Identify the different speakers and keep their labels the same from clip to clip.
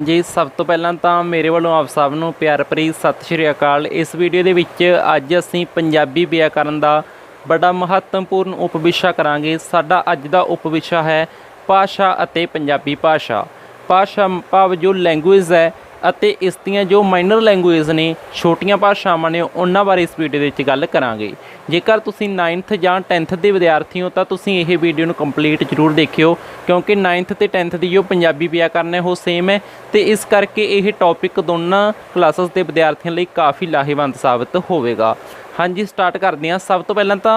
Speaker 1: जी सब तो पहला तो मेरे वालों आप सब नूं प्यार भरी सत श्री अकाल। इस वीडियो दे विच अज असीं पंजाबी व्याकरण का बड़ा महत्वपूर्ण उपविशा करांगे। साडा अज दा उपविशा है भाषा अते पंजाबी भाषा। भाषा भाव जो लैंगुएज है ਅਤੇ ਇਸ ਦੀਆਂ जो माइनर लैंगुएज ने छोटियां भाषावां ने उन्हां बारे इस वीडियो दे विच गल करांगे। जेकर तुसीं 9th ਜਾਂ 10th ਦੇ विद्यार्थी हो तो तुसीं ਇਹ वीडियो ਨੂੰ कंप्लीट जरूर देखियो, क्योंकि 9th ਤੇ 10th ਦੀ जो पंजाबी व्याकरण है वो सेम है तो इस करके ये टॉपिक दोनों क्लासेस के विद्यार्थियों लिए काफ़ी लाहेवंद साबित होवेगा। हाँ जी, स्टार्ट करते हैं। सब तो पहलां तो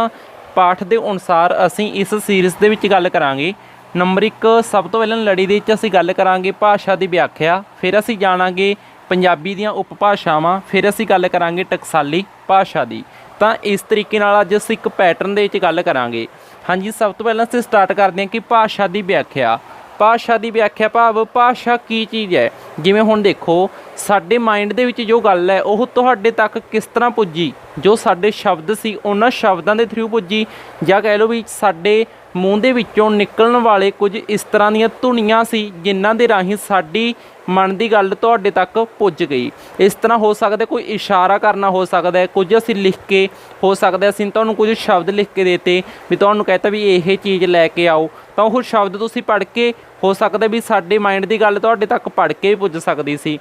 Speaker 1: पाठ के अनुसार असीं इस सीरीज़ दे विच गल करांगे। नंबर 1 सब तो पहले लड़ी दे असीं गल करांगे भाषा की व्याख्या, फिर असीं जाणांगे पंजाबी दीयां उपभाषावां, फिर असीं गल करांगे टकसाली भाषा की। तो इस तरीके नाल अज असीं एक पैटर्न दे विच गल करांगे। हाँ जी, सब तो पहले असीं स्टार्ट करते हैं कि भाषा की व्याख्या। भाषा की व्याख्या भाव भाषा की चीज़ है। जिवें हुण देखो साडे माइंड दे विच जो गल है वो तुहाडे तक किस तरह पुजी, जो साडे शब्द सी उन्हां शब्दां दे थ्रू पुजी, जां कह लो भी साडे मूँह दे विचों निकलण वाले कुछ इस तरह दीयां धुनियां सी जिन्हां दे राहीं साडी मन की गल तुहाडे तक पुज गई। इस तरह हो सकता है कोई इशारा करना हो सकता है, कुछ असीं लिख के हो सकता है असीं तुहानूं कुछ शब्द लिख के देते भी तुहानूं कहता भी यह चीज़ लैके आओ, तो वो शब्द तुसीं पढ़ के हो सकता है भी साडे माइंड की गल तुहाडे तक पढ़ के पुज सकदी सी।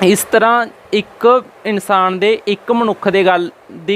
Speaker 1: इस तरह एक इंसान दे एक मनुख दे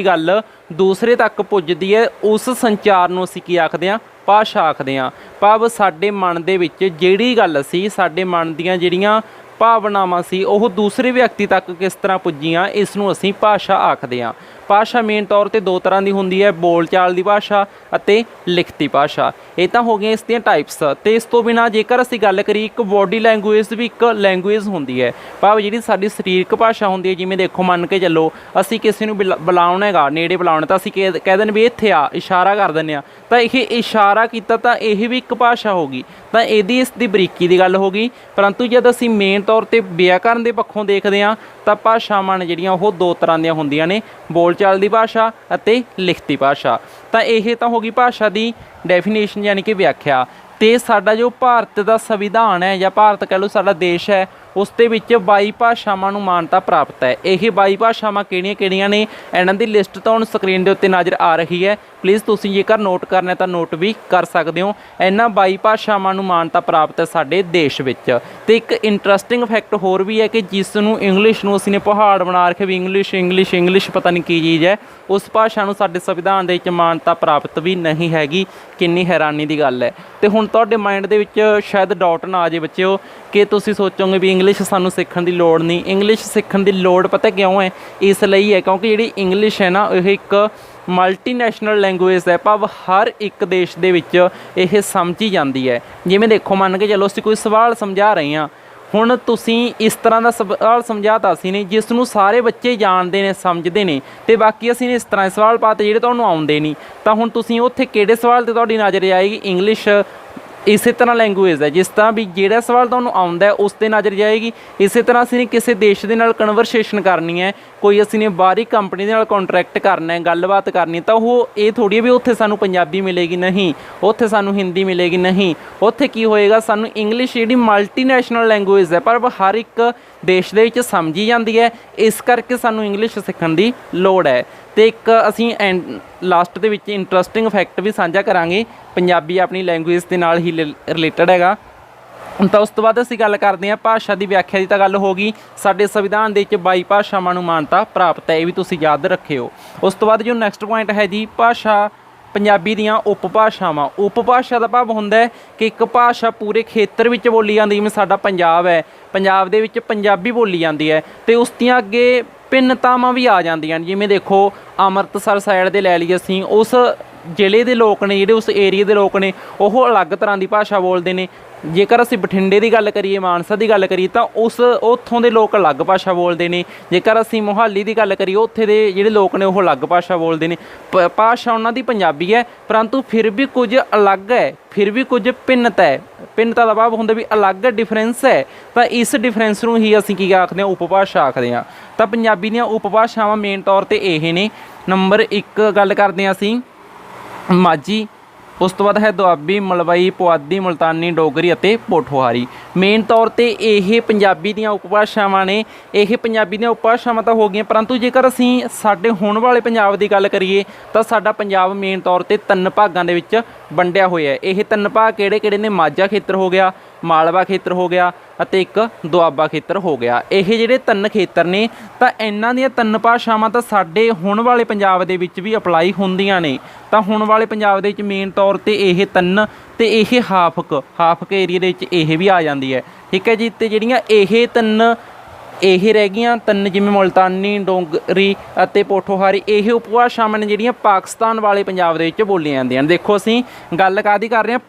Speaker 1: गल दूसरे तक पुजदी है, उस संचार नूं असीं की आखदे हां, भाषा आखदे हां। भाव साडे मन दे विच जिहड़ी गल सी, साडे मन दीयां जिहड़ियां भावनावां सी ओह दूसरे व्यक्ति तक किस तरह पुजीआं, इस नूं असीं भाषा आखदे हां। भाषा मेन तौर पर दो तरह की होंदी है, बोल चाल की भाषा अते लिखती भाषा। ये तो हो गई इस दी टाइप्स। तो इस तो बिना जेकर असीं गल करिए एक बॉडी लैंगुएज भी एक लैंगुएज होंदी है, भाव जी साडी सरीरक भाषा होंदी है। जिवें देखो मन के चलो असीं किसी नूं बुलाउणा हैगा, नेड़े बुलाउणा, तो असीं कह दें भी इत्थे आ, इशारा कर दिंदे आ, तो यह इशारा किया तो यह भी एक भाषा होगी। तो यदी इसकी बरीकी की गल होगी। परंतु जब असीं मेन तौर पर व्याकरण के पक्षों देखते हैं तो भाषावां ने जिहड़ियां ओह दो तरह दीयां होंदियां ने, बोल चाल की भाषा अते लिखती भाषा। तो यह तो होगी भाषा की डेफिनेशन यानी कि व्याख्या। तो साडा जो भारत का संविधान है या भारत कह लो साडा देश है, उस दे विच 22 भाषावां नूं मानता प्राप्त है। यह 22 भाषावां किहड़ियां-किहड़ियां ने, इन्हां दी लिस्ट तुहानूं स्क्रीन दे उत्ते नज़र आ रही है। प्लीज़ तुसीं जेकर नोट करना है तो नोट भी कर सकते हो। इन्हां 22 भाषावां नूं मानता प्राप्त है साडे देश विच। ते एक इंटरस्टिंग फैक्ट होर भी है कि जिस नूं इंग्लिश नूं असीं ने पहाड़ बना रखे भी इंग्लिश इंग्लिश इंग्लिश पता नहीं की चीज़ है, उस भाषा नूं साडे संविधान दे विच मानता प्राप्त भी नहीं हैगी। कितनी हैरानी की गल है। तो हुण तुहाडे माइंड दे विच शायद डाउट ना आ जाए बच्चों कि तुसीं सोचोगे भी इंग्लिश सानूं सीखण दी लोड़ नहीं। इंग्लिश सीखण दी लोड़ पता क्यों है? इसलिए है क्योंकि जिहड़ी इंग्लिश है ना यह एक मल्टीनैशनल लैंगुएज है, भाव हर एक देश दे विच यह समझी जाती है। जिवें देखो मन के चलो असीं कोई सवाल समझा रहे हैं, हुण तुसीं इस तरह का सवाल समझाता असीं ने जिसनूं सारे बच्चे जानते हैं समझते हैं, तो बाकी असीं ने इस तरह सवाल पाते जिहड़े तुहानूं आउंदे नहीं। तो हुण तुसीं उत्थे किहड़े सवाल ते तुहाडी नज़र आएगी? इंग्लिश इस तरह लैंगुएज है, जिस तरह भी जिहड़ा सवाल तुहानूं आउंदा है उस ते नज़र जाएगी। इस तरह असीं ने किसी देश दे नाल कन्वरसेशन करनी है, कोई असीं ने बाहरी कंपनी दे नाल कॉन्ट्रैक्ट करना है, गलबात करनी, तो वो ये थोड़ी भी उत्थे सानूं पंजाबी मिलेगी नहीं, उत्थे सानूं हिंदी मिलेगी नहीं, उत्थे की होएगा सानूं इंग्लिश जिहड़ी मल्टीनैशनल लैंगुएज है पर हर एक देश दे विच समझी जाती है। इस करके सानूं इंग्लिश सीखण दी लोड़ है। तो एक असीं लास्ट दे विच इंटरस्टिंग फैक्ट भी साझा करांगे, पंजाबी अपनी लैंगुएज के नाल ही रिलेटेड हैगा। तो उस तो बाद असीं गल करते हैं भाषा की व्याख्या की। तो गल होगी साडे संविधान दे विच 22 भाषावां नूं मानता प्राप्त है, ये भी तुसीं याद रखियो। उस तो बाद जो नैक्सट पॉइंट है जी भाषा पंजाबी दीयां उपभाषावां। उपभाषा का भाव हुंदा है कि एक भाषा पूरे खेतर विच बोली जाती, जिवें साडा पंजाब है, पंजाब दे विच पंजाबी बोली जाती है, तो उस दियां अगे भिन्नतावां भी आ जांदियां। जिवें देखो अमृतसर साइड दे लै लईए असीं, उस जिले के लोग ने जिहड़े उस एरिए के लोग ने वो अलग तरह की भाषा बोलते हैं। जेकर असीं बठिंडे की गल करिए, मानसा की गल करिए तो उस उत्थों के लोग अलग भाषा बोलते हैं। जेकर असीं मोहाली की गल करिए उत्थे दे जिहड़े लोग ने वो अलग भाषा बोलते हैं। भाषा उन्हां दी पंजाबी है, परंतु फिर भी कुछ अलग है, फिर भी कुछ भिन्नता है। भिन्नता का भाव हुंदा भी अलग डिफरेंस है। तो इस डिफरेंस नूं ही असीं की आखदे हां? उपभाषा आखदे हां। तो पंजाबी दीयां उपभाषावां मेन तौर पर यह ने। नंबर 1 गल करदे हां असीं माझी। ਉਸ ਤੋਂ ਬਾਅਦ ਹੈ ਦੁਆਬੀ, ਮਲਵਈ, ਪੁਆਧੀ, ਮੁਲਤਾਨੀ, ਡੋਗਰੀ ਅਤੇ ਪੋਠੋਹਾਰੀ। ਮੇਨ ਤੌਰ 'ਤੇ ਇਹ ਪੰਜਾਬੀ ਦੀਆਂ ਉਪਭਾਸ਼ਾਵਾਂ ਨੇ। ਇਹ ਪੰਜਾਬੀ ਦੀਆਂ ਉਪਭਾਸ਼ਾਵਾਂ ਤਾਂ ਹੋ ਗਈਆਂ, ਪਰੰਤੂ ਜੇਕਰ ਅਸੀਂ ਸਾਡੇ ਹੁਣ ਵਾਲੇ ਪੰਜਾਬ ਦੀ ਗੱਲ ਕਰੀਏ ਤਾਂ ਸਾਡਾ ਪੰਜਾਬ ਮੇਨ ਤੌਰ 'ਤੇ 3 ਭਾਗਾਂ ਦੇ ਵਿੱਚ ਵੰਡਿਆ ਹੋਇਆ ਹੈ। ਇਹ 3 ਭਾਗ ਕਿਹੜੇ ਕਿਹੜੇ ਨੇ? ਮਾਝਾ ਖੇਤਰ ਹੋ ਗਿਆ, ਮਾਲਵਾ ਖੇਤਰ ਹੋ ਗਿਆ ਅਤੇ ਇੱਕ ਦੁਆਬਾ ਖੇਤਰ ਹੋ ਗਿਆ। ਇਹ ਜਿਹੜੇ 3 ਖੇਤਰ ਨੇ ਤਾਂ ਇਹਨਾਂ ਦੀਆਂ 3 ਭਾਸ਼ਾਵਾਂ ਤਾਂ ਸਾਡੇ ਹੁਣ ਵਾਲੇ ਪੰਜਾਬ ਦੇ ਵਿੱਚ ਵੀ ਅਪਲਾਈ ਹੁੰਦੀਆਂ ਨੇ। ਤਾਂ ਹੁਣ ਵਾਲੇ ਪੰਜਾਬ ਦੇ ਵਿੱਚ ਮੇਨ ਤੌਰ 'ਤੇ ਇਹ 3 ਅਤੇ ਇਹ ਹਾਫਕ ਏਰੀਏ ਦੇ ਵਿੱਚ ਇਹ ਵੀ ਆ ਜਾਂਦੀ ਹੈ, ਠੀਕ ਹੈ ਜੀ। ਅਤੇ ਜਿਹੜੀਆਂ ਇਹ 3 ਇਹ ਰਹਿ ਗਈਆਂ 3 ਜਿਵੇਂ ਮੁਲਤਾਨੀ, ਡੋਗਰੀ ਅਤੇ ਪੋਠੋਹਾਰੀ, ਇਹ ਉਪਭਾਸ਼ਾਵਾਂ ਨੇ ਜਿਹੜੀਆਂ ਪਾਕਿਸਤਾਨ ਵਾਲੇ ਪੰਜਾਬ ਦੇ ਵਿੱਚ ਬੋਲੀਆਂ ਜਾਂਦੀਆਂ ਨੇ। ਦੇਖੋ ਅਸੀਂ ਗੱਲ ਕਾਹਦੀ ਕਰ ਰਹੇ ਹਾਂ?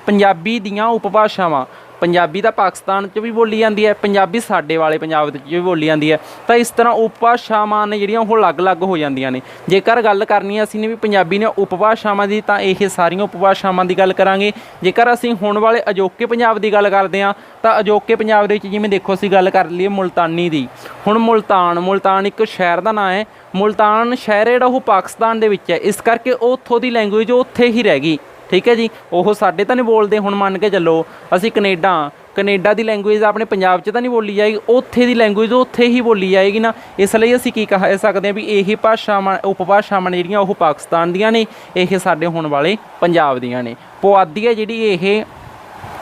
Speaker 1: ਪੰਜਾਬੀ ਦੀਆਂ ਉਪਭਾਸ਼ਾਵਾਂ। ਪੰਜਾਬੀ ਤਾਂ ਪਾਕਿਸਤਾਨ 'ਚ ਵੀ ਬੋਲੀ ਜਾਂਦੀ ਹੈ, ਪੰਜਾਬੀ ਸਾਡੇ ਵਾਲੇ ਪੰਜਾਬ ਵਿੱਚ ਵੀ ਬੋਲੀ ਜਾਂਦੀ ਹੈ। ਤਾਂ ਇਸ ਤਰ੍ਹਾਂ ਉਪਭਾਸ਼ਾਵਾਂ ਨੇ ਜਿਹੜੀਆਂ ਉਹ ਅਲੱਗ-ਅਲੱਗ ਹੋ ਜਾਂਦੀਆਂ ਨੇ। ਜੇਕਰ ਗੱਲ ਕਰਨੀ ਅਸੀਂ ਨੇ ਵੀ ਪੰਜਾਬੀ ਦੀਆਂ ਉਪਭਾਸ਼ਾਵਾਂ ਦੀ ਤਾਂ ਇਹ ਸਾਰੀਆਂ ਉਪਭਾਸ਼ਾਵਾਂ ਦੀ ਗੱਲ ਕਰਾਂਗੇ। ਜੇਕਰ ਅਸੀਂ ਹੁਣ ਵਾਲੇ ਅਜੋਕੇ ਪੰਜਾਬ ਦੀ ਗੱਲ ਕਰਦੇ ਹਾਂ ਤਾਂ ਅਜੋਕੇ ਪੰਜਾਬ ਦੇ ਵਿੱਚ ਜਿਵੇਂ ਦੇਖੋ ਅਸੀਂ ਗੱਲ ਕਰ ਲਈਏ ਮੁਲਤਾਨੀ ਦੀ। ਹੁਣ ਮੁਲਤਾਨ ਇੱਕ ਸ਼ਹਿਰ ਦਾ ਨਾਂ ਹੈ। ਮੁਲਤਾਨ ਸ਼ਹਿਰ ਜਿਹੜਾ ਉਹ ਪਾਕਿਸਤਾਨ ਦੇ ਵਿੱਚ ਹੈ, ਇਸ ਕਰਕੇ ਉੱਥੋਂ ਦੀ ਲੈਂਗੁਏਜ ਉੱਥੇ ਹੀ ਰਹਿ ਗਈ, ਠੀਕ ਹੈ ਜੀ। ਉਹ ਸਾਡੇ ਤਾਂ ਨਹੀਂ ਬੋਲਦੇ। ਹੁਣ ਮੰਨ ਕੇ ਚੱਲੋ ਅਸੀਂ ਕੈਨੇਡਾ ਦੀ ਲੈਂਗੁਏਜ ਆਪਣੇ ਪੰਜਾਬ 'ਚ ਤਾਂ ਨਹੀਂ ਬੋਲੀ ਜਾਏਗੀ, ਉੱਥੇ ਦੀ ਲੈਂਗੁਏਜ ਉੱਥੇ ਹੀ ਬੋਲੀ ਜਾਏਗੀ ਨਾ। ਇਸ ਲਈ ਅਸੀਂ ਕੀ ਕਹਿ ਸਕਦੇ ਹਾਂ ਵੀ ਇਹ ਉਪਭਾਸ਼ਾਵਾਂ ਨੇ ਜਿਹੜੀਆਂ ਉਹ ਪਾਕਿਸਤਾਨ ਦੀਆਂ ਨੇ, ਇਹ ਸਾਡੇ ਹੁਣ ਵਾਲੇ ਪੰਜਾਬ ਦੀਆਂ ਨੇ। ਪੁਆਧੀ ਹੈ ਜਿਹੜੀ ਇਹ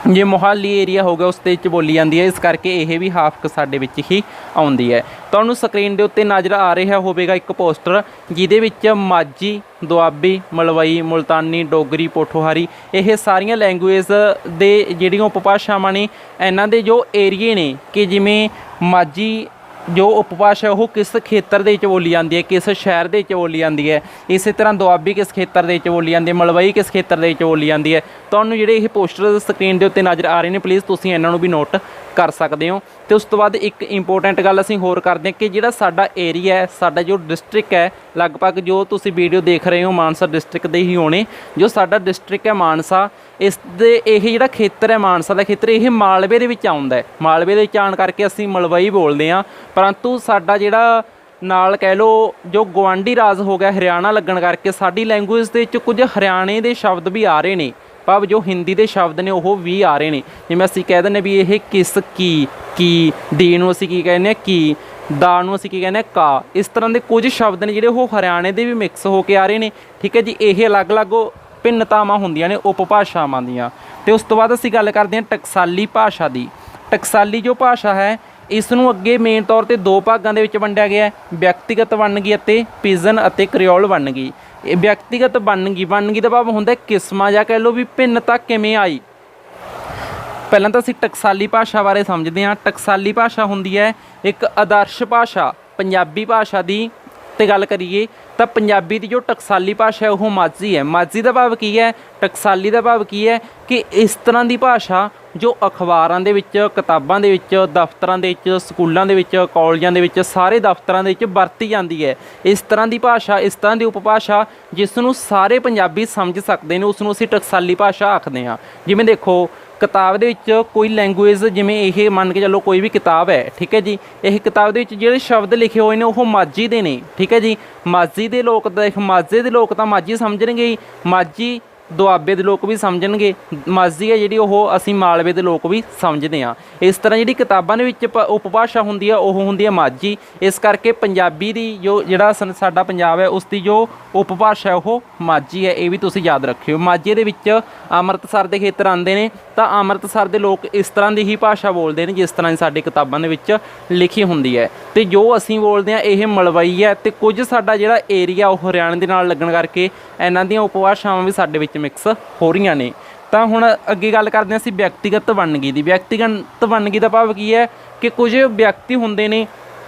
Speaker 1: ਜੇ ਮੋਹਾਲੀ ਏਰੀਆ ਹੋ ਗਿਆ ਉਸ ਦੇ ਵਿੱਚ ਬੋਲੀ ਜਾਂਦੀ ਹੈ, ਇਸ ਕਰਕੇ ਇਹ ਵੀ ਹਾਫਕ ਸਾਡੇ ਵਿੱਚ ਹੀ ਆਉਂਦੀ ਹੈ। ਤੁਹਾਨੂੰ ਸਕਰੀਨ ਦੇ ਉੱਤੇ ਨਜ਼ਰ ਆ ਰਿਹਾ ਹੋਵੇਗਾ ਇੱਕ ਪੋਸਟਰ ਜਿਹਦੇ ਵਿੱਚ ਮਾਝੀ, ਦੁਆਬੀ, ਮਲਵਈ, ਮੁਲਤਾਨੀ, ਡੋਗਰੀ, ਪੋਠੋਹਾਰੀ ਇਹ ਸਾਰੀਆਂ ਲੈਂਗੁਏਜ ਦੇ ਜਿਹੜੀਆਂ ਉਪਭਾਸ਼ਾਵਾਂ ਨੇ ਇਹਨਾਂ ਦੇ ਜੋ ਏਰੀਏ ਨੇ ਕਿ ਜਿਵੇਂ ਮਾਝੀ ਜੋ ਉਪਭਾਸ਼ਾ ਉਹ ਕਿਸ ਖੇਤਰ ਦੇ ਵਿੱਚ ਬੋਲੀ ਜਾਂਦੀ ਹੈ, ਕਿਸ ਸ਼ਹਿਰ ਦੇ ਵਿੱਚ ਬੋਲੀ ਜਾਂਦੀ ਹੈ। ਇਸੇ ਤਰ੍ਹਾਂ ਦੁਆਬੀ ਕਿਸ ਖੇਤਰ ਦੇ ਵਿੱਚ ਬੋਲੀ ਜਾਂਦੀ ਹੈ, ਮਲਵਈ ਕਿਸ ਖੇਤਰ ਦੇ ਵਿੱਚ ਬੋਲੀ ਜਾਂਦੀ ਹੈ। ਤੁਹਾਨੂੰ ਜਿਹੜੇ ਇਹ ਪੋਸਟਰ ਸਕਰੀਨ ਦੇ ਉੱਤੇ ਨਜ਼ਰ ਆ ਰਹੇ ਨੇ ਪਲੀਜ਼ ਤੁਸੀਂ ਇਹਨਾਂ ਨੂੰ ਵੀ ਨੋਟ ਕਰ ਸਕਦੇ ਹੋ। ਅਤੇ ਉਸ ਤੋਂ ਬਾਅਦ ਇੱਕ ਇੰਪੋਰਟੈਂਟ ਗੱਲ ਅਸੀਂ ਹੋਰ ਕਰਦੇ ਹਾਂ ਕਿ ਜਿਹੜਾ ਸਾਡਾ ਏਰੀਆ ਹੈ, ਸਾਡਾ ਜੋ ਡਿਸਟ੍ਰਿਕਟ ਹੈ, ਲਗਭਗ ਜੋ ਤੁਸੀਂ ਵੀਡੀਓ ਦੇਖ ਰਹੇ ਹੋ ਮਾਨਸਾ ਡਿਸਟ੍ਰਿਕਟ ਦੇ ਹੀ ਹੋਣੇ, ਜੋ ਸਾਡਾ ਡਿਸਟ੍ਰਿਕਟ ਹੈ ਮਾਨਸਾ, ਇਸ ਦੇ ਇਹ ਜਿਹੜਾ ਖੇਤਰ ਹੈ ਮਾਨਸਾ ਦਾ ਖੇਤਰ ਇਹ ਮਾਲਵੇ ਦੇ ਵਿੱਚ ਆਉਂਦਾ ਹੈ। ਮਾਲਵੇ ਦੇ ਵਿੱਚ ਆਉਣ ਕਰਕੇ ਅਸੀਂ ਮਲਵਈ ਬੋਲਦੇ ਹਾਂ, ਪਰੰਤੂ ਸਾਡਾ ਜਿਹੜਾ ਨਾਲ ਕਹਿ ਲਓ ਜੋ ਗੁਆਂਢੀ ਰਾਜ ਹੋ ਗਿਆ ਹਰਿਆਣਾ ਲੱਗਣ ਕਰਕੇ ਸਾਡੀ ਲੈਂਗੁਏਜ ਦੇ ਵਿੱਚ ਕੁਝ ਹਰਿਆਣੇ ਦੇ ਸ਼ਬਦ ਵੀ ਆ ਰਹੇ ਨੇ, ਭਾਵ ਜੋ ਹਿੰਦੀ ਦੇ ਸ਼ਬਦ ਨੇ ਉਹ ਵੀ ਆ ਰਹੇ ਨੇ। ਜਿਵੇਂ ਅਸੀਂ ਕਹਿ ਦਿੰਦੇ ਵੀ ਇਹ ਕਿਸ, ਕੀ, ਦੀ ਨੂੰ ਅਸੀਂ ਕੀ ਕਹਿੰਦੇ ਹਾਂ ਕੀ, ਦਾ ਨੂੰ ਅਸੀਂ ਕੀ ਕਹਿੰਦੇ ਹਾਂ ਕਾ। ਇਸ ਤਰ੍ਹਾਂ ਦੇ ਕੁਝ ਸ਼ਬਦ ਨੇ ਜਿਹੜੇ ਉਹ ਹਰਿਆਣੇ ਦੇ ਵੀ ਮਿਕਸ ਹੋ ਕੇ ਆ ਰਹੇ ਨੇ, ਠੀਕ ਹੈ ਜੀ। ਇਹ ਅਲੱਗ-ਅਲੱਗ ਭਿੰਨਤਾਵਾਂ ਹੁੰਦੀਆਂ ਨੇ ਉਪਭਾਸ਼ਾਵਾਂ ਦੀਆਂ। ਅਤੇ ਉਸ ਤੋਂ ਬਾਅਦ ਅਸੀਂ ਗੱਲ ਕਰਦੇ ਹਾਂ ਟਕਸਾਲੀ ਭਾਸ਼ਾ ਦੀ। ਟਕਸਾਲੀ ਜੋ ਭਾਸ਼ਾ ਹੈ ਇਸ ਨੂੰ ਅੱਗੇ ਮੇਨ ਤੌਰ 'ਤੇ 2 ਭਾਗਾਂ ਦੇ ਵਿੱਚ ਵੰਡਿਆ ਗਿਆ ਹੈ, ਵਿਅਕਤੀਗਤ ਵੰਨਗੀ ਅਤੇ ਪਿਜਨ ਅਤੇ ਕ੍ਰਿਓਲ ਵੰਨਗੀ। ਇਹ ਵਿਅਕਤੀਗਤ ਵੰਨਗੀ ਦਾ ਭਾਵ ਹੁੰਦਾ ਕਿਸਮਾਂ ਜਾਂ ਕਹਿ ਲਓ ਵੀ ਭਿੰਨਤਾ ਕਿਵੇਂ ਆਈ। ਪਹਿਲਾਂ ਤਾਂ ਅਸੀਂ ਟਕਸਾਲੀ ਭਾਸ਼ਾ ਬਾਰੇ ਸਮਝਦੇ ਹਾਂ। ਟਕਸਾਲੀ ਭਾਸ਼ਾ ਹੁੰਦੀ ਹੈ ਇੱਕ ਆਦਰਸ਼ ਭਾਸ਼ਾ। ਪੰਜਾਬੀ ਭਾਸ਼ਾ ਦੀ ਤੇ ਗੱਲ ਕਰੀਏ ਤਾਂ ਪੰਜਾਬੀ ਦੀ ਜੋ ਟਕਸਾਲੀ ਭਾਸ਼ਾ ਹੈ ਉਹ ਮਾਝੀ ਹੈ। ਮਾਝੀ ਦਾ ਭਾਵ ਕੀ ਹੈ? ਟਕਸਾਲੀ ਦਾ ਭਾਵ ਕੀ ਹੈ ਕਿ ਇਸ ਤਰ੍ਹਾਂ ਦੀ ਭਾਸ਼ਾ ਜੋ ਅਖਬਾਰਾਂ ਦੇ ਵਿੱਚ, ਕਿਤਾਬਾਂ ਦੇ ਵਿੱਚ, ਦਫ਼ਤਰਾਂ ਦੇ ਵਿੱਚ, ਸਕੂਲਾਂ ਦੇ ਵਿੱਚ, ਕਾਲਜਾਂ ਦੇ ਵਿੱਚ, ਸਾਰੇ ਦਫ਼ਤਰਾਂ ਦੇ ਵਿੱਚ ਵਰਤੀ ਜਾਂਦੀ ਹੈ। ਇਸ ਤਰ੍ਹਾਂ ਦੀ ਭਾਸ਼ਾ, ਇਸ ਤਰ੍ਹਾਂ ਦੀ ਉਪਭਾਸ਼ਾ ਜਿਸ ਨੂੰ ਸਾਰੇ ਪੰਜਾਬੀ ਸਮਝ ਸਕਦੇ ਨੇ, ਉਸ ਨੂੰ ਅਸੀਂ ਟਕਸਾਲੀ ਭਾਸ਼ਾ ਆਖਦੇ ਹਾਂ। ਜਿਵੇਂ ਦੇਖੋ ਕਿਤਾਬ ਦੇ ਵਿੱਚ ਕੋਈ ਲੈਂਗੁਏਜ, ਜਿਵੇਂ ਇਹ ਮੰਨ ਕੇ ਚੱਲੋ ਕੋਈ ਵੀ ਕਿਤਾਬ ਹੈ, ਠੀਕ ਹੈ ਜੀ। ਇਹ ਕਿਤਾਬ ਦੇ ਵਿੱਚ ਜਿਹੜੇ ਸ਼ਬਦ ਲਿਖੇ ਹੋਏ ਨੇ ਉਹ ਮਾਝੀ ਦੇ ਨੇ, ਠੀਕ ਹੈ ਜੀ। ਮਾਝੀ ਦੇ ਲੋਕ ਤਾਂ ਮਾਝੀ ਸਮਝਣਗੇ ਹੀ, ਮਾਝੀ ਦੁਆਬੇ ਦੇ ਲੋਕ ਵੀ ਸਮਝਣਗੇ, ਮਾਝੀ ਹੈ ਜਿਹੜੀ ਉਹ ਅਸੀਂ ਮਾਲਵੇ ਦੇ ਲੋਕ ਵੀ ਸਮਝਦੇ ਹਾਂ। ਇਸ ਤਰ੍ਹਾਂ ਜਿਹੜੀ ਕਿਤਾਬਾਂ ਦੇ ਵਿੱਚ ਉਪਭਾਸ਼ਾ ਹੁੰਦੀ ਹੈ ਉਹ ਹੁੰਦੀ ਹੈ ਮਾਝੀ। ਇਸ ਕਰਕੇ ਪੰਜਾਬੀ ਦੀ ਜੋ ਜਿਹੜਾ ਸਾਡਾ ਪੰਜਾਬ ਹੈ ਉਸ ਦੀ ਜੋ ਉਪਭਾਸ਼ਾ ਹੈ ਉਹ ਮਾਝੀ ਹੈ। ਇਹ ਵੀ ਤੁਸੀਂ ਯਾਦ ਰੱਖਿਓ। ਮਾਝੇ ਦੇ ਵਿੱਚ ਅੰਮ੍ਰਿਤਸਰ ਦੇ ਖੇਤਰ ਆਉਂਦੇ ਨੇ ਤਾਂ ਅੰਮ੍ਰਿਤਸਰ ਦੇ ਲੋਕ ਇਸ ਤਰ੍ਹਾਂ ਦੀ ਹੀ ਭਾਸ਼ਾ ਬੋਲਦੇ ਨੇ ਜਿਸ ਤਰ੍ਹਾਂ ਦੀ ਸਾਡੀ ਕਿਤਾਬਾਂ ਦੇ ਵਿੱਚ ਲਿਖੀ ਹੁੰਦੀ ਹੈ। ਅਤੇ ਜੋ ਅਸੀਂ ਬੋਲਦੇ ਹਾਂ ਇਹ ਮਲਵਈ ਹੈ। ਅਤੇ ਕੁਝ ਸਾਡਾ ਜਿਹੜਾ ਏਰੀਆ ਉਹ ਹਰਿਆਣੇ ਦੇ ਨਾਲ ਲੱਗਣ ਕਰਕੇ ਇਹਨਾਂ ਦੀਆਂ ਉਪਭਾਸ਼ਾਵਾਂ ਵੀ ਸਾਡੇ ਵਿੱਚ ਮਿਕਸ ਹੋ ਰਹੀਆਂ ਨੇ। ਤਾਂ ਹੁਣ ਅੱਗੇ ਗੱਲ ਕਰਦੇ ਹਾਂ ਅਸੀਂ ਵਿਅਕਤੀਗਤ ਵੰਨਗੀ ਦੀ। ਵਿਅਕਤੀਗਤ ਵੰਨਗੀ ਦਾ ਭਾਵ ਕੀ ਹੈ ਕਿ ਕੁਝ ਵਿਅਕਤੀ ਹੁੰਦੇ ਨੇ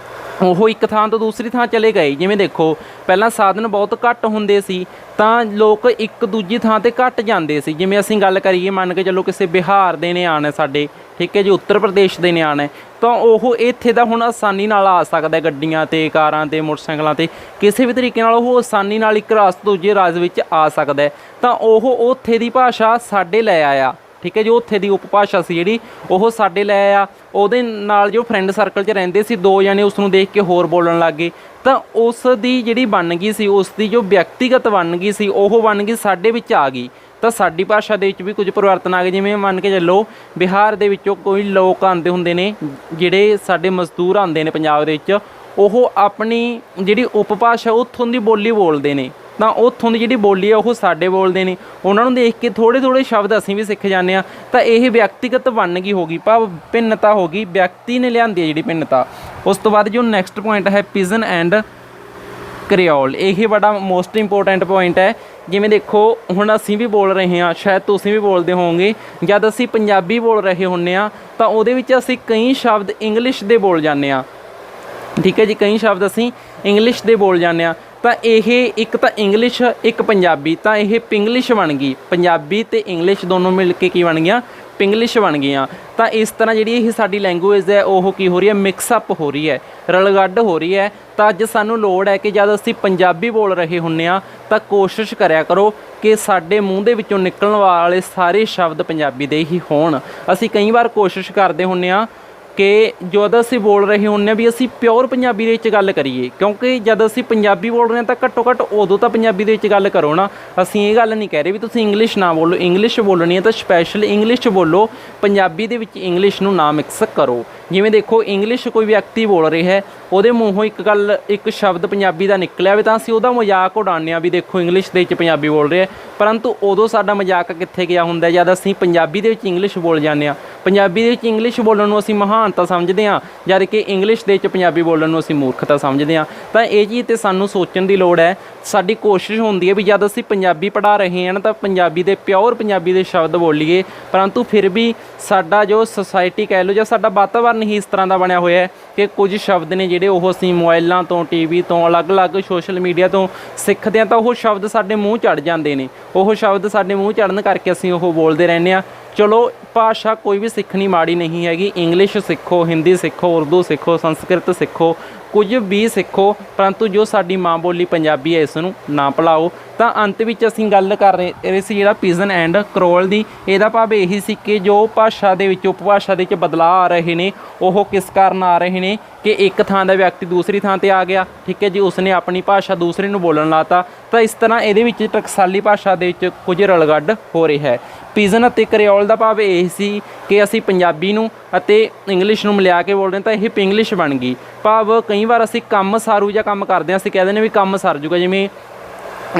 Speaker 1: ਉਹ ਇੱਕ ਥਾਂ ਤੋਂ ਦੂਸਰੀ ਥਾਂ ਚਲੇ ਗਏ। ਜਿਵੇਂ ਦੇਖੋ ਪਹਿਲਾਂ ਸਾਧਨ ਬਹੁਤ ਘੱਟ ਹੁੰਦੇ ਸੀ ਤਾਂ ਲੋਕ ਇੱਕ ਦੂਜੀ ਥਾਂ 'ਤੇ ਘੱਟ ਜਾਂਦੇ ਸੀ। ਜਿਵੇਂ ਅਸੀਂ ਗੱਲ ਕਰੀਏ ਮੰਨ ਕੇ ਚੱਲੋ ਕਿਸੇ ਬਿਹਾਰ ਦੇ ਨੇ ਆਉਣਾ ਸਾਡੇ, ਠੀਕ ਹੈ ਜੀ, ਉੱਤਰ ਪ੍ਰਦੇਸ਼ ਦੇ ਨੇ ਆਉਣਾ, ਤਾਂ ਉਹ ਇੱਥੇ ਦਾ ਹੁਣ ਆਸਾਨੀ ਨਾਲ ਆ ਸਕਦਾ ਗੱਡੀਆਂ 'ਤੇ, ਕਾਰਾਂ 'ਤੇ, ਮੋਟਰਸਾਈਕਲਾਂ 'ਤੇ, ਕਿਸੇ ਵੀ ਤਰੀਕੇ ਨਾਲ ਉਹ ਆਸਾਨੀ ਨਾਲ ਇੱਕ ਰਾਜ ਤੋਂ ਦੂਜੇ ਰਾਜ ਵਿੱਚ ਆ ਸਕਦਾ। ਤਾਂ ਉਹ ਉੱਥੇ ਦੀ ਭਾਸ਼ਾ ਸਾਡੇ ਲੈ ਆਇਆ, ठीक है। जो उत्थे दी उपभाषा सी जिहड़ी ਉਹ ਸਾਡੇ ਲੈ ਆ, ਉਹਦੇ ਨਾਲ जो फ्रेंड सर्कल 'ਚ ਰਹਿੰਦੇ ਸੀ 2 जने उसनूं देख के होर बोलन लग गए, ਤਾਂ ਉਸ ਦੀ ਜਿਹੜੀ ਬਣ ਗਈ ਸੀ, ਉਸ ਦੀ ਜੋ ਵਿਅਕਤੀਗਤ ਬਣ ਗਈ ਸੀ ਉਹ ਬਣ ਗਈ ਸਾਡੇ ਵਿੱਚ ਆ ਗਈ। ਤਾਂ ਸਾਡੀ ਭਾਸ਼ਾ ਦੇ ਵਿੱਚ ਵੀ ਕੁਝ ਪਰਿਵਰਤਨ ਆ ਗਏ। ਜਿਵੇਂ ਮੰਨ ਕੇ ਚੱਲੋ ਬਿਹਾਰ ਦੇ ਵਿੱਚੋਂ ਕੋਈ ਲੋਕ ਆਉਂਦੇ ਹੁੰਦੇ ਨੇ, ਜਿਹੜੇ ਸਾਡੇ ਮਜ਼ਦੂਰ ਆਉਂਦੇ ਨੇ ਪੰਜਾਬ ਦੇ ਵਿੱਚ, ਉਹ ਆਪਣੀ ਜਿਹੜੀ ਉਪਭਾਸ਼ਾ ਉੱਥੋਂ ਦੀ ਬੋਲੀ ਬੋਲਦੇ ਨੇ, ਤਾਂ ਉੱਥੋਂ ਦੀ ਜਿਹੜੀ ਬੋਲੀ ਆ ਉਹ ਸਾਡੇ ਬੋਲਦੇ ਨੇ। ਉਹਨਾਂ ਨੂੰ ਦੇਖ ਕੇ ਥੋੜ੍ਹੇ ਥੋੜ੍ਹੇ ਸ਼ਬਦ ਅਸੀਂ ਵੀ ਸਿੱਖ ਜਾਂਦੇ ਹਾਂ। ਤਾਂ ਇਹ ਵਿਅਕਤੀਗਤ ਬਣ ਗਈ ਹੋ ਗਈ, ਭਾਵ ਭਿੰਨਤਾ ਹੋ ਗਈ, ਵਿਅਕਤੀ ਨੇ ਲਿਆਂਦੀ ਹੈ ਜਿਹੜੀ ਭਿੰਨਤਾ। ਉਸ ਤੋਂ ਬਾਅਦ ਜੋ ਨੈਕਸਟ ਪੁਆਇੰਟ ਹੈ ਪਿਜਨ ਐਂਡ ਕ੍ਰਿਓਲ, ਇਹ ਬੜਾ ਮੋਸਟ ਇੰਪੋਰਟੈਂਟ ਪੁਆਇੰਟ ਹੈ। ਜਿਵੇਂ ਦੇਖੋ ਹੁਣ ਅਸੀਂ ਵੀ ਬੋਲ ਰਹੇ ਹਾਂ, ਸ਼ਾਇਦ ਤੁਸੀਂ ਵੀ ਬੋਲਦੇ ਹੋਵੋਗੇ, ਜਦ ਅਸੀਂ ਪੰਜਾਬੀ ਬੋਲ ਰਹੇ ਹੁੰਦੇ ਹਾਂ ਤਾਂ ਉਹਦੇ ਵਿੱਚ ਅਸੀਂ ਕਈ ਸ਼ਬਦ ਇੰਗਲਿਸ਼ ਦੇ ਬੋਲ ਜਾਂਦੇ ਹਾਂ, ਠੀਕ ਹੈ ਜੀ। ਕਈ ਸ਼ਬਦ ਅਸੀਂ ਇੰਗਲਿਸ਼ ਦੇ ਬੋਲ ਜਾਂਦੇ ਹਾਂ। ਤਾਂ ਇਹ ਇੱਕ ਤਾਂ ਇੰਗਲਿਸ਼ ਇੱਕ ਪੰਜਾਬੀ, ਤਾਂ ਇਹ ਪਿੰਗਲਿਸ਼ ਬਣ ਗਈ। ਪੰਜਾਬੀ ਅਤੇ ਇੰਗਲਿਸ਼ ਦੋਨੋਂ ਮਿਲ ਕੇ ਕੀ ਬਣ ਗਈਆਂ, ਪਿੰਗਲਿਸ਼ ਬਣ ਗਈਆਂ। ਤਾਂ ਇਸ ਤਰ੍ਹਾਂ ਜਿਹੜੀ ਇਹ ਸਾਡੀ ਲੈਂਗੁਏਜ ਹੈ ਉਹ ਕੀ ਹੋ ਰਹੀ ਹੈ, ਮਿਕਸਅਪ ਹੋ ਰਹੀ ਹੈ, ਰਲਗੱਡ ਹੋ ਰਹੀ ਹੈ। ਤਾਂ ਅੱਜ ਸਾਨੂੰ ਲੋੜ ਹੈ ਕਿ ਜਦ ਅਸੀਂ ਪੰਜਾਬੀ ਬੋਲ ਰਹੇ ਹੁੰਦੇ ਹਾਂ ਤਾਂ ਕੋਸ਼ਿਸ਼ ਕਰਿਆ ਕਰੋ ਕਿ ਸਾਡੇ ਮੂੰਹ ਦੇ ਵਿੱਚੋਂ ਨਿਕਲਣ ਵਾਲੇ ਸਾਰੇ ਸ਼ਬਦ ਪੰਜਾਬੀ ਦੇ ਹੀ ਹੋਣ। ਅਸੀਂ ਕਈ ਵਾਰ ਕੋਸ਼ਿਸ਼ ਕਰਦੇ ਹੁੰਦੇ ਹਾਂ ਕਿ ਜਦ ਅਸੀਂ ਬੋਲ ਰਹੇ ਹੁੰਦੇ ਹਾਂ ਵੀ ਅਸੀਂ ਪਿਓਰ ਪੰਜਾਬੀ ਦੇ ਵਿੱਚ ਗੱਲ ਕਰੀਏ, ਕਿਉਂਕਿ ਜਦ ਅਸੀਂ ਪੰਜਾਬੀ ਬੋਲ ਰਹੇ ਹਾਂ ਤਾਂ ਘੱਟੋ ਘੱਟ ਉਦੋਂ ਤਾਂ ਪੰਜਾਬੀ ਦੇ ਵਿੱਚ ਗੱਲ ਕਰੋ ਨਾ। ਅਸੀਂ ਇਹ ਗੱਲ ਨਹੀਂ ਕਹਿ ਰਹੇ ਵੀ ਤੁਸੀਂ ਇੰਗਲਿਸ਼ ਨਾ ਬੋਲੋ, ਇੰਗਲਿਸ਼ ਬੋਲਣੀ ਹੈ ਤਾਂ ਸਪੈਸ਼ਲ ਇੰਗਲਿਸ਼ 'ਚ ਬੋਲੋ, ਪੰਜਾਬੀ ਦੇ ਵਿੱਚ ਇੰਗਲਿਸ਼ ਨੂੰ ਨਾ ਮਿਕਸ ਕਰੋ। ਜਿਵੇਂ ਦੇਖੋ ਇੰਗਲਿਸ਼ ਕੋਈ ਵਿਅਕਤੀ ਬੋਲ ਰਿਹਾ ਹੈ, ਉਹਦੇ ਮੂੰਹੋਂ ਇੱਕ ਸ਼ਬਦ ਪੰਜਾਬੀ ਦਾ ਨਿਕਲਿਆ ਹੋਵੇ ਤਾਂ ਅਸੀਂ ਉਹਦਾ ਮਜ਼ਾਕ ਉਡਾਉਂਦੇ ਹਾਂ ਵੀ ਦੇਖੋ ਇੰਗਲਿਸ਼ ਦੇ ਵਿੱਚ ਪੰਜਾਬੀ ਬੋਲ ਰਿਹਾ, ਪਰੰਤੂ ਉਦੋਂ ਸਾਡਾ ਮਜ਼ਾਕ ਕਿੱਥੇ ਗਿਆ ਹੁੰਦਾ ਜਦ ਅਸੀਂ ਪੰਜਾਬੀ ਦੇ ਵਿੱਚ ਇੰਗਲਿਸ਼ ਬੋਲ ਜਾਂਦੇ ਹਾਂ। ਪੰਜਾਬੀ ਦੇ ਵਿੱਚ ਇੰਗਲਿਸ਼ ਬੋਲਣ ਨੂੰ ਅਸੀਂ ਮਹਾਨਤਾ ਸਮਝਦੇ ਹਾਂ, ਜਦ ਕਿ ਇੰਗਲਿਸ਼ ਦੇ ਵਿੱਚ ਪੰਜਾਬੀ ਬੋਲਣ ਨੂੰ ਅਸੀਂ ਮੂਰਖਤਾ ਸਮਝਦੇ ਹਾਂ। ਤਾਂ ਇਹ ਚੀਜ਼ 'ਤੇ ਸਾਨੂੰ ਸੋਚਣ ਦੀ ਲੋੜ ਹੈ। ਸਾਡੀ ਕੋਸ਼ਿਸ਼ ਹੁੰਦੀ ਹੈ ਵੀ ਜਦ ਅਸੀਂ ਪੰਜਾਬੀ ਪੜ੍ਹਾ ਰਹੇ ਹਾਂ ਨਾ ਤਾਂ ਪੰਜਾਬੀ ਦੇ ਪਿਓਰ ਪੰਜਾਬੀ ਦੇ ਸ਼ਬਦ ਬੋਲੀਏ, ਪਰੰਤੂ ਫਿਰ ਵੀ ਸਾਡਾ ਜੋ ਸੁਸਾਇਟੀ ਕਹਿ ਲਓ ਜਾਂ ਸਾਡਾ ਵਾਤਾਵਰਨ ਹੀ ਇਸ ਤਰ੍ਹਾਂ ਦਾ ਬਣਿਆ ਹੋਇਆ ਹੈ ਕਿ ਕੁਝ ਸ਼ਬਦ ਨੇ ਜਿਹੜੇ ਉਹ ਅਸੀਂ ਮੋਬਾਈਲਾਂ ਤੋਂ, ਟੀਵੀ ਤੋਂ, ਅਲੱਗ-ਅਲੱਗ ਸੋਸ਼ਲ ਮੀਡੀਆ ਤੋਂ ਸਿੱਖਦੇ ਹਾਂ, ਤਾਂ ਉਹ ਸ਼ਬਦ ਸਾਡੇ ਮੂੰਹ ਚੜ੍ਹ ਜਾਂਦੇ ਨੇ। ਉਹ ਸ਼ਬਦ ਸਾਡੇ ਮੂੰਹ ਚੜ੍ਹਨ ਕਰਕੇ ਅਸੀਂ ਉਹ ਬੋਲਦੇ ਰਹਿੰਦੇ ਹਾਂ। ਚਲੋ ਭਾਸ਼ਾ ਕੋਈ ਵੀ ਸਿੱਖਣੀ ਮਾੜੀ ਨਹੀਂ ਹੈਗੀ, ਇੰਗਲਿਸ਼ ਸਿੱਖੋ, ਹਿੰਦੀ ਸਿੱਖੋ, ਉਰਦੂ ਸਿੱਖੋ, ਸੰਸਕ੍ਰਿਤ ਸਿੱਖੋ, ਕੁਝ ਵੀ ਸਿੱਖੋ, ਪਰੰਤੂ ਜੋ ਸਾਡੀ ਮਾਂ ਬੋਲੀ ਪੰਜਾਬੀ ਹੈ ਇਸ ਨੂੰ ਨਾ ਭੁਲਾਓ। ਤਾਂ ਅੰਤ ਵਿੱਚ ਅਸੀਂ ਗੱਲ ਕਰ ਰਹੇ ਸੀ ਜਿਹੜਾ ਪਿਜਨ ਐਂਡ ਕਰੋਲ ਦੀ, ਇਹਦਾ ਭਾਵ ਇਹੀ ਸੀ ਕਿ ਜੋ ਭਾਸ਼ਾ ਦੇ ਵਿੱਚ ਉਪਭਾਸ਼ਾ ਦੇ ਵਿੱਚ ਬਦਲਾਅ ਆ ਰਹੇ ਨੇ ਉਹ ਕਿਸ ਕਾਰਨ ਆ ਰਹੇ ਨੇ ਕਿ ਇੱਕ ਥਾਂ ਦਾ ਵਿਅਕਤੀ ਦੂਸਰੀ ਥਾਂ 'ਤੇ ਆ ਗਿਆ, ਠੀਕ ਹੈ ਜੀ, ਉਸਨੇ ਆਪਣੀ ਭਾਸ਼ਾ ਦੂਸਰੇ ਨੂੰ ਬੋਲਣ ਲਾਤਾ। ਤਾਂ ਇਸ ਤਰ੍ਹਾਂ ਇਹਦੇ ਵਿੱਚ ਟਕਸਾਲੀ ਭਾਸ਼ਾ ਦੇ ਵਿੱਚ ਕੁਝ ਰਲਗੱਡ ਹੋ ਰਿਹਾ ਹੈ। ਪਿਜਨ ਅਤੇ ਕ੍ਰਿਓਲ ਦਾ ਭਾਵ ਇਹ ਸੀ ਕਿ ਅਸੀਂ ਪੰਜਾਬੀ ਨੂੰ ਅਤੇ ਇੰਗਲਿਸ਼ ਨੂੰ ਮਿਲਾ ਕੇ ਬੋਲਦੇ ਹਾਂ ਤਾਂ ਇਹ ਪਿੰਗਲਿਸ਼ ਬਣ ਗਈ। ਭਾਵ ਕਈ ਵਾਰ ਅਸੀਂ ਕੰਮ ਸਾਰੂ ਜਾਂ ਕੰਮ ਕਰਦੇ ਹਾਂ, ਅਸੀਂ ਕਹਿ ਦਿੰਦੇ ਵੀ ਕੰਮ ਸਰ ਜੂਗਾ। ਜਿਵੇਂ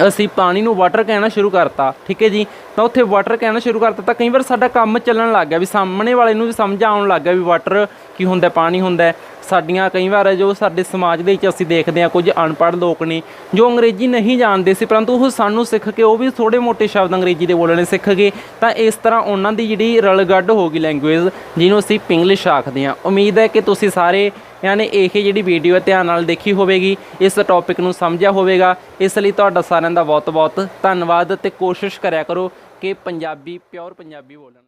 Speaker 1: ਅਸੀਂ ਪਾਣੀ ਨੂੰ ਵਾਟਰ ਕਹਿਣਾ ਸ਼ੁਰੂ ਕਰਤਾ, ਠੀਕ ਹੈ ਜੀ, ਤਾਂ ਉੱਥੇ ਵਾਟਰ ਕਹਿਣਾ ਸ਼ੁਰੂ ਕਰਤਾ ਤਾਂ ਕਈ ਵਾਰ ਸਾਡਾ ਕੰਮ ਚੱਲਣ ਲੱਗ ਗਿਆ, ਵੀ ਸਾਹਮਣੇ ਵਾਲੇ ਨੂੰ ਵੀ ਸਮਝ ਆਉਣ ਲੱਗ ਗਿਆ ਵੀ ਵਾਟਰ ਕੀ ਹੁੰਦਾ, ਪਾਣੀ ਹੁੰਦਾ। ਸਾਡੀਆਂ ਕਈ ਵਾਰ ਜੋ ਸਾਡੇ ਸਮਾਜ ਦੇ ਵਿੱਚ ਅਸੀਂ ਦੇਖਦੇ ਹਾਂ ਕੁਝ ਅਨਪੜ੍ਹ ਲੋਕ ਨੇ ਜੋ ਅੰਗਰੇਜ਼ੀ ਨਹੀਂ ਜਾਣਦੇ ਸੀ, ਪਰੰਤੂ ਉਹ ਸਾਨੂੰ ਸਿੱਖ ਕੇ ਉਹ ਵੀ ਥੋੜ੍ਹੇ ਮੋਟੇ ਸ਼ਬਦ ਅੰਗਰੇਜ਼ੀ ਦੇ ਬੋਲਣੇ ਸਿੱਖ ਗਏ। ਤਾਂ ਇਸ ਤਰ੍ਹਾਂ ਉਹਨਾਂ ਦੀ ਜਿਹੜੀ ਰਲਗੱਡ ਹੋ ਗਈ ਲੈਂਗੁਏਜ, ਜਿਹਨੂੰ ਅਸੀਂ ਪਿੰਗਲਿਸ਼ ਆਖਦੇ ਹਾਂ। ਉਮੀਦ ਹੈ ਕਿ ਤੁਸੀਂ ਸਾਰੇ ਯਾਨੀ ਇਹ ਜਿਹੜੀ ਵੀਡੀਓ ਹੈ ਧਿਆਨ ਨਾਲ ਦੇਖੀ ਹੋਵੇਗੀ, ਇਸ ਟੌਪਿਕ ਨੂੰ ਸਮਝਿਆ ਹੋਵੇਗਾ। ਇਸ ਲਈ ਤੁਹਾਡਾ ਸਾਰਿਆਂ ਦਾ ਬਹੁਤ ਬਹੁਤ ਧੰਨਵਾਦ, ਅਤੇ ਕੋਸ਼ਿਸ਼ ਕਰਿਆ ਕਰੋ ਕਿ ਪੰਜਾਬੀ ਪਿਓਰ ਪੰਜਾਬੀ ਬੋਲਣ।